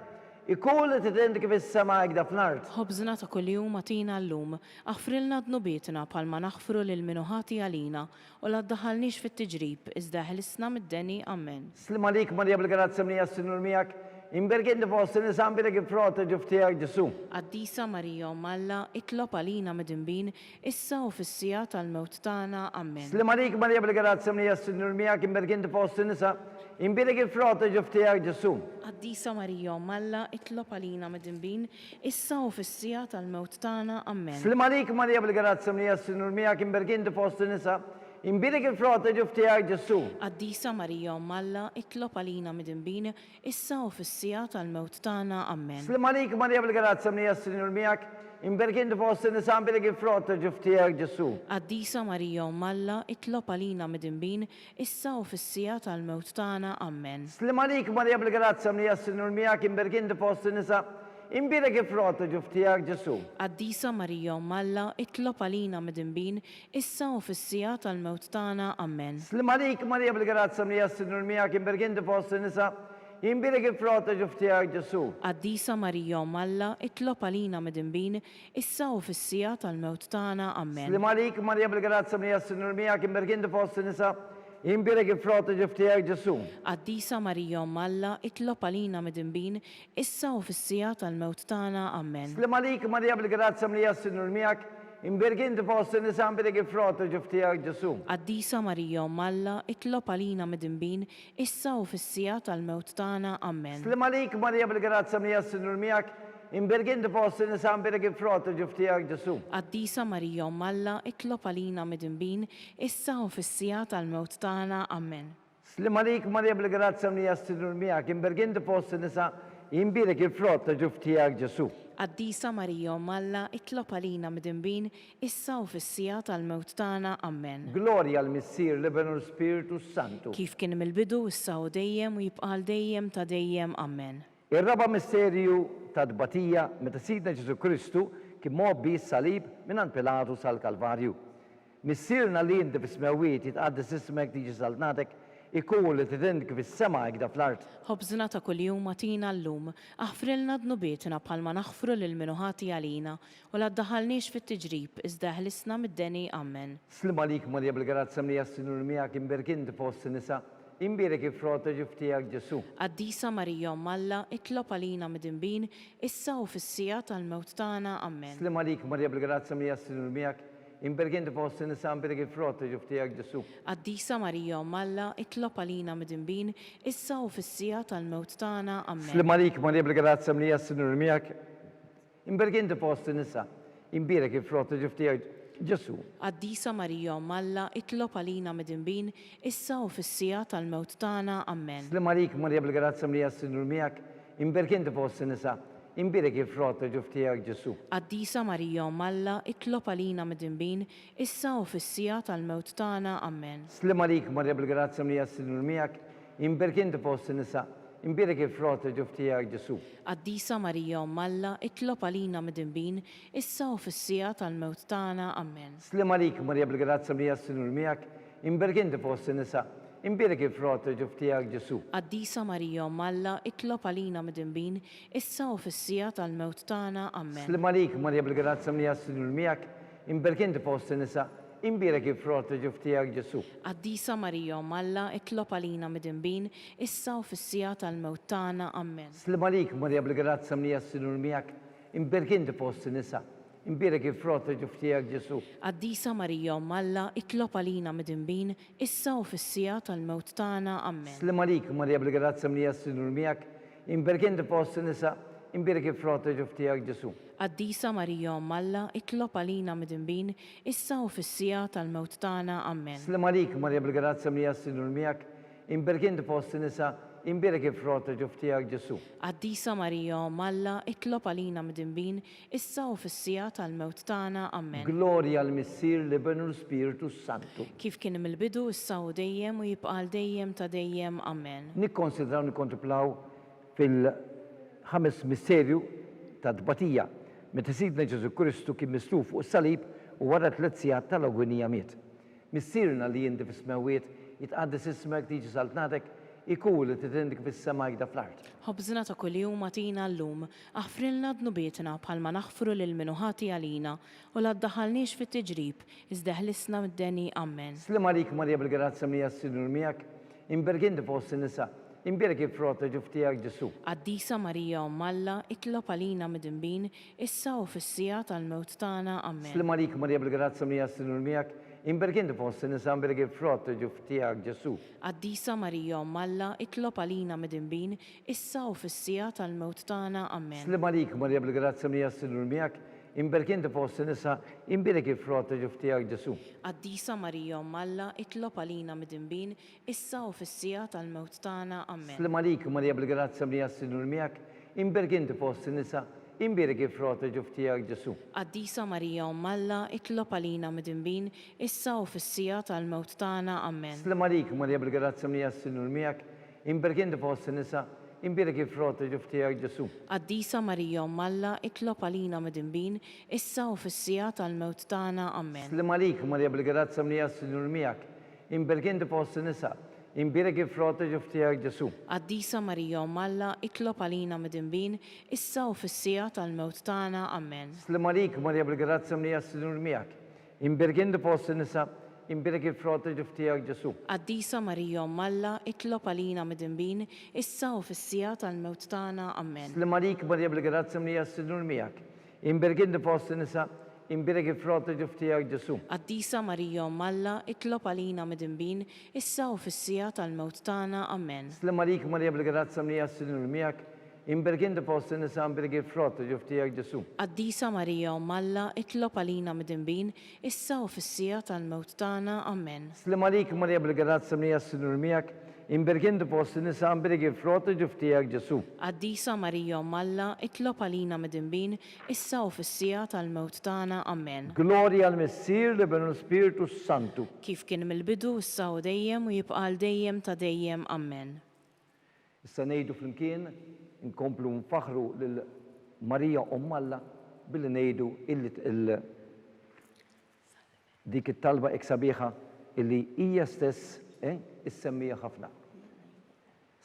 ikolli tidend kif is-sema egda fl-art. Ħobżna ta' kuljum matina llum, aħfrilna dnubietna bħalma naħfru lil minuħati għalina u la ddaħħalniex fit-tiġrib, iżda ħlisna mid-deni. Amen. Slim għalik Marija bil-grazza mija s-sinur mijak, imbergin fost nisa, imbirek il-frott ġuftijak Ġesu. Qaddisa Marija Umm Alla, itlob għalina midinbin, issa u fis-sija tal-mewt tagħna. Amen. Slim għalik Marija bil-grazza mija s-sinur mijak, imbergin fost nisa, imbirek il-frott ġuftijak Ġesu. Qaddisa Marija Umm Alla, itlob għalina midinbin, issa u fis-sija tal-mewt tagħna. Amen. Slim għalik Marija bil-grazza mija s-sinur mijak, imbergin fost nisa, Imbirek il-frott ġuftijak Ġesu. Qaddisa Marija Malla, itlob għalina midinbin, issa u fis-sija tal-mewt tagħna. Amen. Slim għalik Marija bil-grazza mnija s-sinjur miegħek, imbirek fost in-nisa imbirek il-frott ġuftijak Ġesu. Qaddisa Marija Malla, itlob għalina midinbin, issa u fis-sija tal-mewt tagħna. Amen. Slim għalik Marija bil-grazza mnija s-sinjur miegħek, imbirek fost in-nisa imbirek il-frott ġuftijak Ġesu. Qaddisa Marija Malla, itlob għalina midinbin, issa u fis-sija tal-mewt tagħna. Amen. Slim għalik Marija bil-grazza mnija s-sinjur miegħek, imbirek fost in-nisa imbirek il-frott ġuftijak Ġesu. Qaddisa Marija Malla, itlob għalina midinbin, issa u fis-sija tal-mewt tagħna. Amen. Slim għalik Marija bil-grazza mnija s-sinjur miegħek, imbirek fost in-nisa imbirek il-frott ġuftijak Ġesu. Qaddisa Marija Malla, itlob għalina midinbin, issa u fis-sija tal-mewt tagħna. Amen. Slim għalik Marija bil-grazza mnija s-sinjur miegħek, imbirek fost in-nisa imbirek il-frott ġuftijak Ġesu. Qaddisa Marija Malla, itlob għalina midinbin, issa u fis-sija tal-mewt tagħna. Amen. Slim għalik Marija bil-grazza mnija s-sinjur miegħek, imbirek fost in-nisa imbirek il-frott ġuftijak Ġesu. Qaddisa Marija Malla, itlob għalina midinbin, issa u fis-sija tal-mewt tagħna. Amen. Slim għalik Marija bil-grazza mnija s-sinjur miegħek, imbirek fost in-nisa imbirek il-frott ġuftijak Ġesu. Qaddisa Marija Malla, itlob għalina midinbin, issa u fis-sija tal-mewt tagħna. Amen. Glorja l-Missier l-Ibn u Spiritu Santu. Kif kien mill-bidu issa u dejjem u jibqa' dejjem ta' dejjem. Amen. Ir-raba misterju ta' dbatija meta Sidna Ġesu Kristu kien mobbi s-salib minn Pilatu sal-Kalvarju. Missierna li inti fis-smewiet jitqaddis ismek tiġi saltnatek ikun li tidindik fis-sema ikda fl-art. Ħobżna ta' kuljum matina llum, aħfrilna dnubietna bħalma naħfru lil minuħati għalina u la ddaħħalniex fit-tiġrib iżda ħlisna mid-deni. Amen. Slim għalik Marija bil-grazza mnija s-sinjur miegħek imbirek inti fost in-nisa imbirek il-frott ġuftijak Ġesu. Qaddisa Marija Malla, itlob għalina midinbin, issa u fis-sija tal-mewt tagħna. Amen. Slim għalik Marija bil-grazza mnija s-sinjur miegħek imbirek inti fost in-nisa imbirek il-frott ġuftijak Ġesu. Qaddisa Marija Malla, itlob għalina midinbin, issa u fis-sija tal-mewt tagħna. Amen. Slim għalik Marija bil-grazza mnija s-sinjur miegħek imbirek inti fost in-nisa imbirek il-frott ġuftijak Ġesu. Qaddisa Marija Malla, itlob għalina midinbin, issa u fis-sija tal-mewt tagħna. Amen. Slim għalik Marija bil-grazza mnija s-sinjur miegħek imbirek inti fost in-nisa imbirek il-frott ġuftijak Ġesu. Qaddisa Marija Malla, itlob għalina midinbin, issa u fis-sija tal-mewt tagħna. Amen. Slim għalik Marija bil-grazza mnija s-sinjur miegħek imbirek inti fost in-nisa imbirek il-frott ġuftijak Ġesu. Qaddisa Marija Malla, itlob għalina midinbin, issa u fis-sija tal-mewt tagħna. Amen. Slim għalik Marija bil-grazza mnija s-sinjur miegħek imbirek inti fost in-nisa imbirek il-frott ġuftijak Ġesu. Qaddisa Marija Malla, itlob għalina midinbin, issa u fis-sija tal-mewt tagħna. Amen. Slim għalik Marija bil-grazza mnija s-sinjur miegħek imbirek inti fost in-nisa imbirek il-frott ġuftijak Ġesu. Qaddisa Marija Malla, itlob għalina midinbin, issa u fis-sija tal-mewt tagħna. Amen. Slim għalik Marija bil-grazza mnija s-sinjur miegħek imbirek inti fost in-nisa imbirek il-frott ġuftijak Ġesu. Qaddisa Marija Malla, itlob għalina midinbin, issa u fis-sija tal-mewt tagħna. Amen. Slim għalik Marija bil-grazza mnija s-sinjur miegħek imbirek inti fost in-nisa imbirek il-frott ġuftijak Ġesu. Qaddisa Marija Malla, itlob għalina midinbin, issa u fis-sija tal-mewt tagħna. Amen. Slim għalik Marija bil-grazza mnija s-sinjur miegħek imbirek inti fost in-nisa imbirek il-frott ġuftijak Ġesu. Qaddisa Marija Malla, itlob għalina midinbin, issa u fis-sija tal-mewt tagħna. Amen. Glorja l-Missier l-Ibn u Spiritu Santu. Kif kien mill-bidu issa u dejjem u jibqa' dejjem ta' dejjem. Amen. Nikkonsidraw nikkontemplaw fil-ħames misterju ta' dbatija meta Sidna Ġesu Kristu kien misluf fuq is-salib u wara 3 sigħat tal-agonija miet. Missierna li inti fis-smewiet jitqaddis ismek tiġi saltnatek ikun li tidindik fis-sema ikda fl-art. Ħobżna ta' kuljum matina llum, aħfrilna dnubietna bħalma naħfru lil minuħati għalina u la ddaħħalniex fit-tiġrib iżda ħlisna mid-deni. Amen. Slim għalik Marija bil-grazza mnija s-sinjur miegħek imbirek inti fost in-nisa imbirek il-frott ġuftijak Ġesu. Qaddisa Marija Malla, itlob għalina midinbin, issa u fis-sija tal-mewt tagħna. Amen. Slim għalik Marija bil-grazza mnija s-sinjur miegħek imbirek inti fost in-nisa imbirek il-frott ġuftijak Ġesu. Qaddisa Marija Malla, itlob għalina midinbin, issa u fis-sija tal-mewt tagħna. Amen. Slim għalik Marija bil-grazza mnija s-sinjur miegħek imberk inti fost nisa, imberek il-frott ġuf tiegħek Ġesu. Qaddisa Marija Umm Alla, itlob għalina mid-dinbin, issa u fis-sija tal-mewt tagħna. Amen. Slima lik Marija bil-grazza li jassinur miegħek, imberk inti fost nisa, imberek il-frott ġuf tiegħek Ġesu. Qaddisa Marija Umm Alla, itlob għalina mid-dinbin, issa u fis-sija tal-mewt tagħna. Amen. Slima lik Marija bil-grazza li jassinur miegħek, imberk inti fost nisa, imberek il-frott ġuf tiegħek Ġesu. Qaddisa Marija Umm Alla, itlob għalina mid-dinbin, issa u fis-sija tal-mewt tagħna. Amen. Slima lik Marija bil-grazza li jassinur miegħek, imberk inti fost nisa, imberek il-frott ġuf tiegħek Ġesu. Qaddisa Marija Umm Alla, itlob għalina mid-dinbin, issa u fis-sija tal-mewt tagħna. Amen. Slima lik Marija bil-grazza li jassinur miegħek, imberk inti fost nisa, imberek il-frott ġuf tiegħek Ġesu. Qaddisa Marija Umm Alla, itlob għalina mid-dinbin, issa u fis-sija tal-mewt tagħna. Amen. Slima lik Marija bil-grazza li jassinur miegħek, imberk inti fost nisa, imberek il-frott ġuf tiegħek Ġesu. Qaddisa Marija Umm Alla, itlob għalina mid-dinbin, issa u fis-sija tal-mewt tagħna. Amen. Slima lik Marija bil-grazza li jassinur miegħek, imberk inti fost nisa, imberek il-frott ġuf tiegħek Ġesu. Qaddisa Marija Umm Alla, itlob għalina mid-dinbin, issa u fis-sija tal-mewt tagħna. Amen. Slima lik Marija bil-grazza li jassinur miegħek, imberk inti fost nisa, imberek il-frott ġuf tiegħek Ġesu. Qaddisa Marija Umm Alla, itlob għalina mid-dinbin, issa u fis-sija tal-mewt tagħna. Amen. Gloria al Messir li benu Spiritu Santu. Kif kien mill-bidu, issa u dejjem u jibqa' għal dejjem ta' dejjem. Amen. Issa ngħidu flimkien nkomplu nfaħru lil Marija Umm Alla billi ngħidu dik it-talba ek sabiħa illi hija stess issemmija ħafna.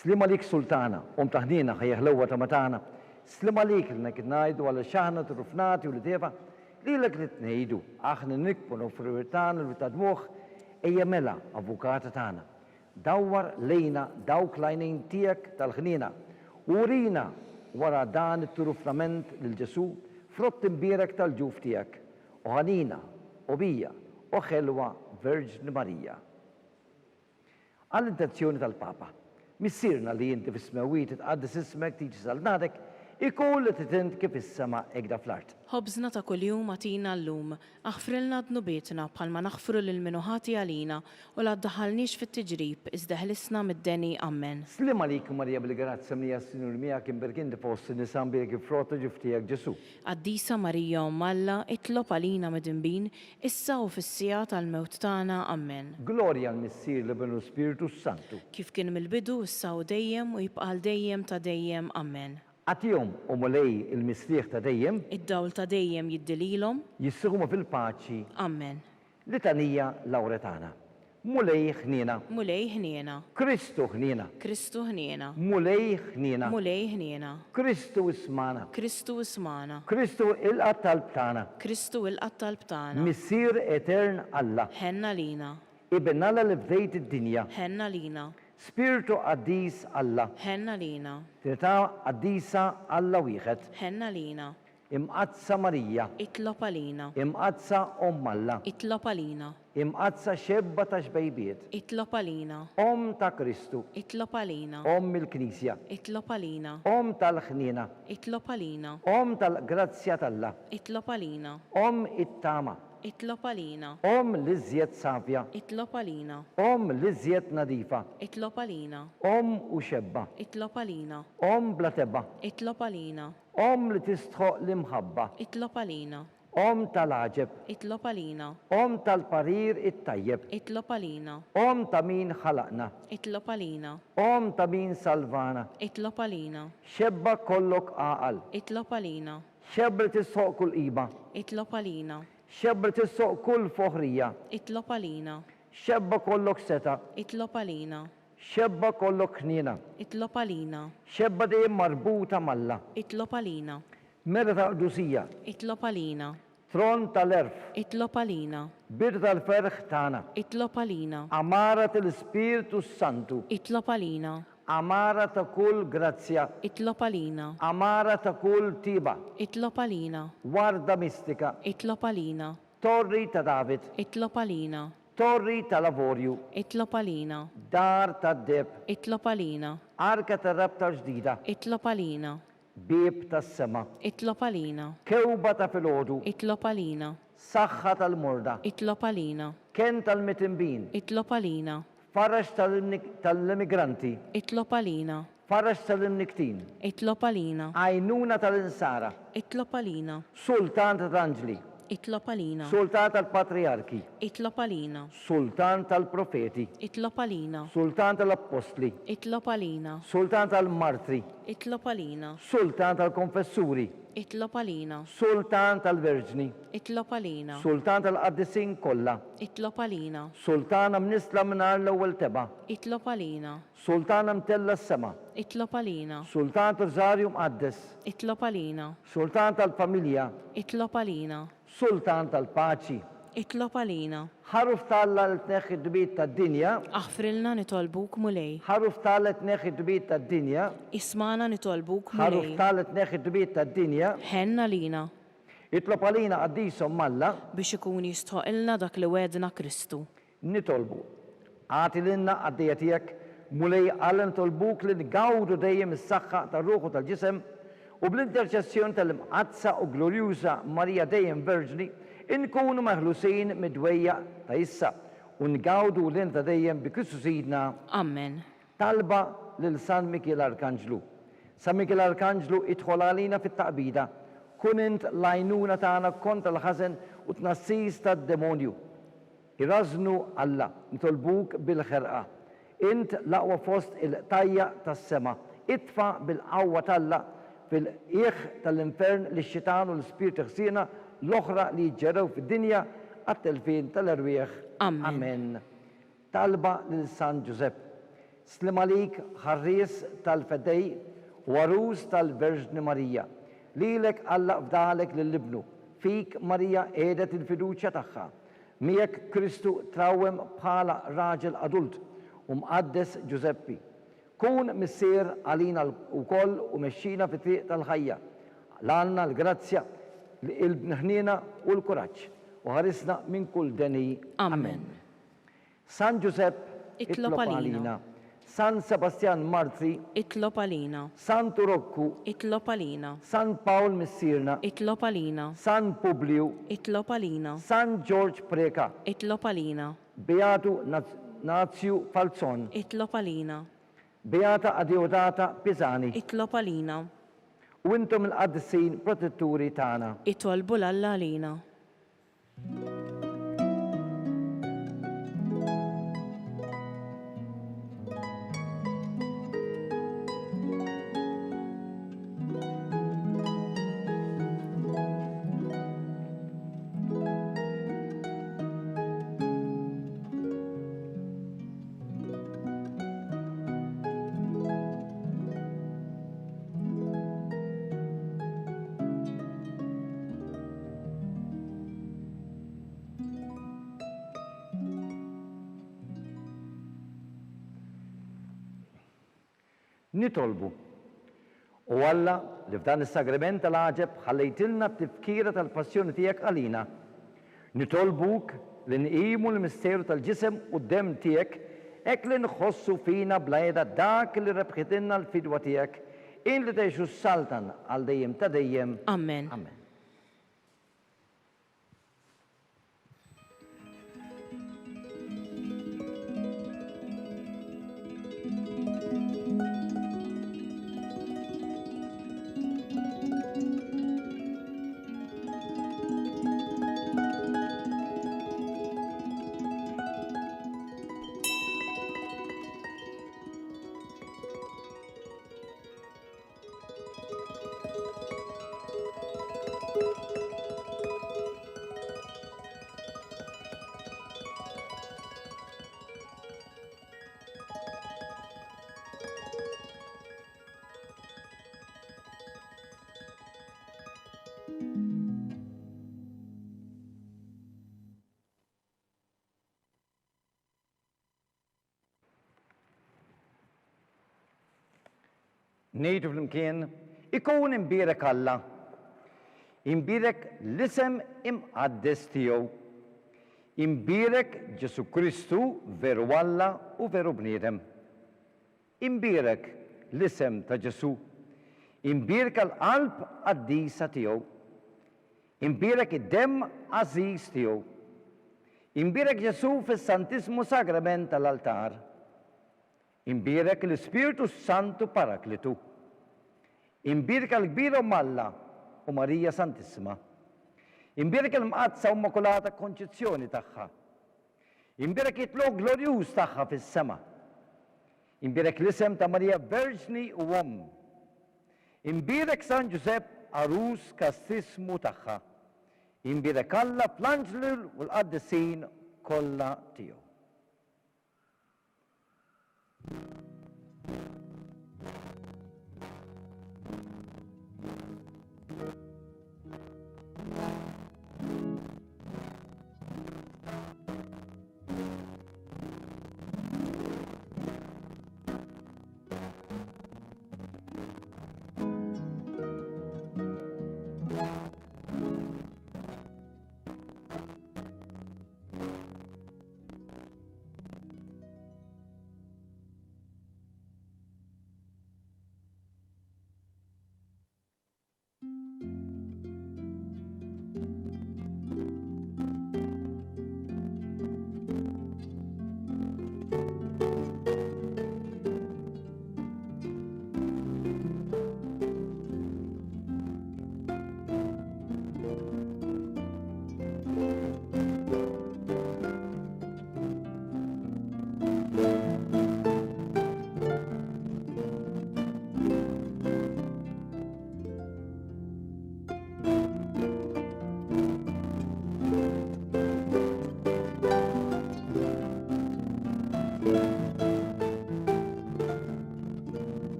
Slima lik sultana, taħnina ħajjaħlewa ta' matana. Slima lik li nek ngħidu għal xaħna trufnati u li tefa li l-ek li t-ngħidu aħna nikbu nofru virtana li tadmuħ ejja mela avukata tagħna. Dawwar lejna dawk lajnejn tiegħek tal-ħnina. Urina wara dan it-turufnament lil Ġesu frott imbierek tal-ġuf tiegħek. U ħanina, u bija, u ħelwa Verġni Marija. Għall-intenzjoni tal-Papa, missirna li jinti fis-smewit tqaddis ismek tiġi sal-nadek, ikun li titint kif is-sema egda fl-art. Ħobżna ta' kuljum għatina llum, aħfrilna dnubietna bħalma naħfru lil minuħati għalina u la ddaħħalniex fit-tiġrib iżda ħlisna mid-deni. Amen. Slima lik Marija bil-grazza li jassinur miegħek imberk inti fost nisa imberek il-frott ġuf tiegħek Ġesu. Qaddisa Marija Umm Alla, itlob għalina mid-dinbin, issa u fis-sija tal-mewt tagħna. Amen. Gloria al Missir li benu Spiritu Santu. Kif kien mill-bidu, issa u dejjem u jibqa' għal dejjem ta' dejjem. Amen. Għatijom u mulej il-misliħ ta' dejjem, Id-dawl ta' dejjem jiddililhom. jissugmu fil-paċi Amen. litanija lawretana. Mulej ħnina, Mulej ħniena, Kristu ħnina, Kristu ħniena, mulej ħnina, mulej ħniena, Kristu ismana, Kristu ismana, Kristu il-qattal tana, Kristu il-qattalb tagħna. Missir etern Alla, Ħenna lina, ibnalla li bdejt id-dinja, ħenna lina, Spiritu qaddis Alla, ħenna lina, Trinità qaddisa Alla wieħed, ħenna lina, imqazza Marija, itlob għalina, imqazza Alla, itlob għalina, imqazza xebba ta' xbejbiet, itlob għalina, ta' Kristu, itlob għalina, il-Knisja, itlob għalina, tal-ħnina, itlob għalina, tal-grazzja talla, itlob għalina, it-tama, itlob għalina, l-iżjed safja, itlob għalina, l-iżjed nadifa, itlob għalina, u xebba, itlob għalina, bla tebba, itlob għalina, li tistħoq l-imħabba, itlob għalina, tal-aġeb, itlob għalina, tal-parir it-tajjeb, itlob għalina, ta' min ħalaqna, itlob għalina, ta' min salvana, itlob għalina, xebba kollok għaqal, itlob għalina, xebba tistħoq kull qiba, itlob għalina, xebba tistħoq kull foħrija, itlob għalina, xebba kollok seta, itlob għalina, xebba kollok ħnina, itlob għalina, xebba dejjem marbuta malla, itlob għalina, mera ta' qdusija, itlob għalina, tron tal-erf, itlob għalina, bir tal-ferħ tana, itlob għalina, amara tal-Spiritu Santu, itlob għalina, amara ta' kull grazzja, itlob għalina, amara ta' kull tiba, itlob għalina, warda mistika, itlob għalina, torri ta' David, itlob għalina, torri ta' lavorju, itlob għalina, dar ta' deb, itlob għalina, arka ta' rabta ġdida, itlob għalina, Bib tas-sema. Itlob għalina. Kewba ta' filgħodu. Itlob għalina. Saħħa tal-murda. Itlob għalina. Ken tal-mitimbin. Itlob għalina. Farax tal-immigranti. Itlob għalina. Farax tal-imniktin. Itlob għalina. Għajnuna tal-insara. Itlob għalina. Sultan tal-anġli. Itlob għalina. Sultan tal-patriarki. Itlob għalina. Sultan tal-profeti. Itlob għalina. Sultan tal-apostli. Itlob għalina. Sultan tal-martri. Itlob għalina. Sultan tal-konfessuri. Itlob għalina. Sultan tal-verġni. Itlob għalina. Sultan tal-qaddisin kollha. Itlob għalina. Sultan mnisla minar l-ewwel teba. Itlob għalina. Sultan mtella s-sema. Itlob għalina. Sultan tal-żarju mqaddes. Itlob għalina. Sultan tal-familja. Itlob għalina. Sultan tal-paċi. Itlob għalina. Ħaruf talla l-tneħħi d-dbit tad-dinja. Aħfrilna nitolbuk mulej. Ħaruf talla t-tneħħi d-dbit tad-dinja. Ismana nitolbuk Ħaruf mulej. talla t-tneħħi d-dbit tad-dinja. Ħenna lina Itlob għalina għaddisom malla. biex ikun jistħoqilna dak li wedna Kristu. Nitolbu. Għati l-inna għaddija tijak mulej għalla nitolbuk li ngawdu dejjem is-saħħa tar-ruħu tal-ġisem u bl-interċessjoni tal-imqazza u glorjuża Marija dejjem Verġni inkunu maħlusin mid-dwejja ta' issa u ngawdu l-inta dejjem bi Kristu Sidna. Amen. Talba lil San Mikil Arkanġlu. San Mikil Arkanġlu idħol għalina fit-taqbida. Kun int lajnuna tagħna kontra l-ħażen u tnassis tad-demonju. Irraznu Alla, nitolbuk bil-ħerqa. Int laqwa fost il-tajja tas-sema. Itfa bil-qawwa talla fil-qiegħ tal-infern lix-xitan u l-ispirtu ħsiena l-oħra li jġerrew fid-dinja għat-telfin tal-erwieħ. Amen. Talba lil San Giusepp. Slimalik ħarries tal-fedej u għarus tal-Verġni Marija. Lilek Alla fdalek lill-ibnu. Fik Marija edet il-fiduċja tagħha. Miegħek Kristu trawem bħala raġel adult u mqaddes Giuseppi. Kun missier għalina wkoll u mexxina fit-triq tal-ħajja. L-għalna l-grazzja il-ħnina u l-kuraġġ u ħarisna minn kull deni. Amen. San Giusepp Itlob għalina. San Sebastian Martri. Itlob għalina. San Turokku. Itlob għalina. San Paul Missirna. Itlob għalina. San Publiu. Itlob għalina. San George Preka. Itlob għalina. Beatu Nazio Falzon. Itlob għalina. Beata Adeodata Pisani. Itlob għalina. U intom il-qaddisin protetturi tagħna. Itolbu l-Alla għalina. Nitolbu. U Alla li f'dan is-sagrament tal-għaġeb ħallejtilna t-tifkira tal-passjoni tiegħek għalina. Nitolbuk li nqimu l-misteru tal-ġisem u d-dem tiegħek hekk li nħossu fina blajda dak li rebħitilna l-fidwa tiegħek in li tgħixu s-saltan għal dejjem ta' dejjem. Amen. Amen. Nejtu fl-imkien, ikun imbirek Alla, imbirek l-isem imqaddes tiegħu, imbirek Ġesu Kristu veru Alla u veru bniedem. Imbirek l-isem ta' Ġesu, Imbirek l-qalb għad-disa tiegħu. Imbirek id-dem għażiż tiegħu. Imbirek Ġesu fis-Santismu Sagrament tal-altar. Imbirek l-Ispiritu Santu Paraklitu. Imbirek l-Kbira Malla u Marija Santissima. Imbirek il-Mqazza u Immakulata Konċezzjoni tagħha. Imbirek it-tlok glorjuż tagħha fis-sema. Imbirek l-isem ta' Marija Verġni u Omm. Imbirek San Giuseppe Arus kastismu tagħha. Imbirek Alla fl-Anġlu u l-Qaddisin kollha tiegħu.